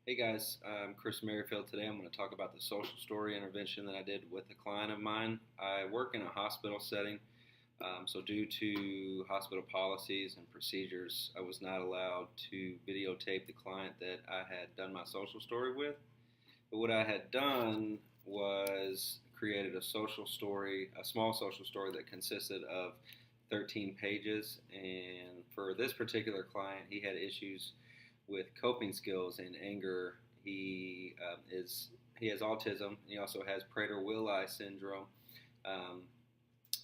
Hey guys, I'm Chris Merrifield. Today I'm going to talk about the social story intervention that I did with a client of mine. I work in a hospital setting, so due to hospital policies and procedures, I was not allowed to videotape the client that I had done my social story with. But what I had done was created a social story, a small social story that consisted of 13 pages. And for this particular client, he had issues with coping skills and anger. He has autism. He also has Prader-Willi syndrome. Um,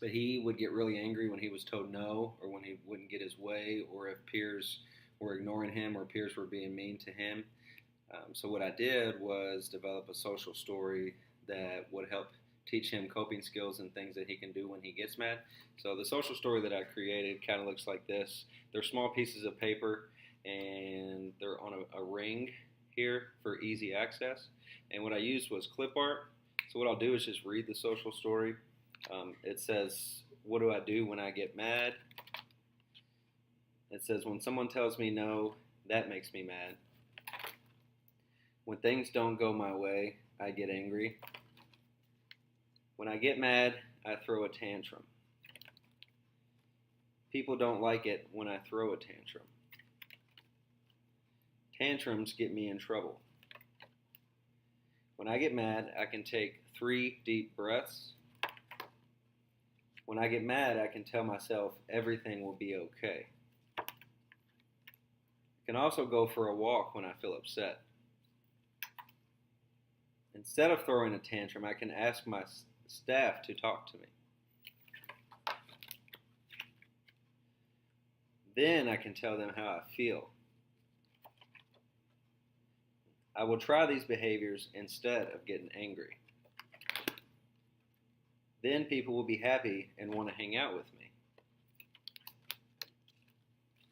but he would get really angry when he was told no, or when he wouldn't get his way, or if peers were ignoring him, or peers were being mean to him. So what I did was develop a social story that would help teach him coping skills and things that he can do when he gets mad. So the social story that I created kind of looks like this. They're small pieces of paper and they're on a ring here for easy access. And what I used was clip art. So what I'll do is just read the social story. It says, what do I do when I get mad? It says, when someone tells me no, that makes me mad. When things don't go my way, I get angry. When I get mad, I throw a tantrum. People don't like it when I throw a tantrum. Tantrums get me in trouble. When I get mad, I can take 3 deep breaths. When I get mad, I can tell myself everything will be okay. I can also go for a walk when I feel upset. Instead of throwing a tantrum, I can ask my staff to talk to me. Then I can tell them how I feel. I will try these behaviors instead of getting angry. Then people will be happy and want to hang out with me.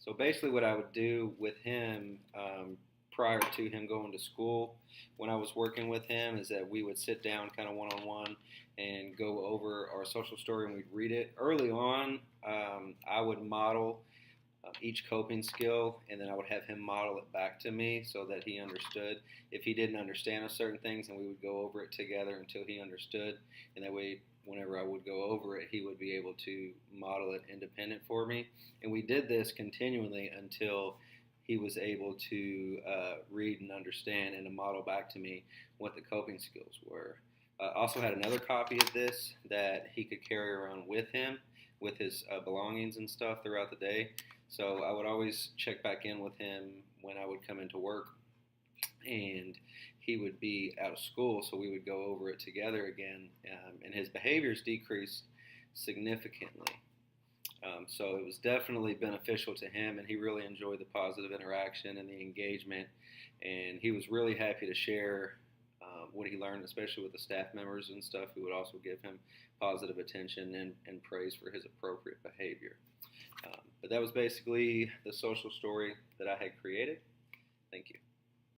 So basically what I would do with him prior to him going to school, when I was working with him, is that we would sit down kind of one-on-one and go over our social story and we'd read it. Early on, I would model each coping skill, and then I would have him model it back to me so that he understood. If he didn't understand a certain things, then we would go over it together until he understood, and that way whenever I would go over it, he would be able to model it independent for me. And we did this continually until he was able to read and understand and to model back to me what the coping skills were. Also had another copy of this that he could carry around with him with his belongings and stuff throughout the day. So I would always check back in with him when I would come into work, and he would be out of school, so we would go over it together again, and his behaviors decreased significantly. So it was definitely beneficial to him, and he really enjoyed the positive interaction and the engagement, and he was really happy to share what he learned, especially with the staff members and stuff, who would also give him positive attention and praise for his appropriate behavior. But that was basically the social story that I had created. Thank you.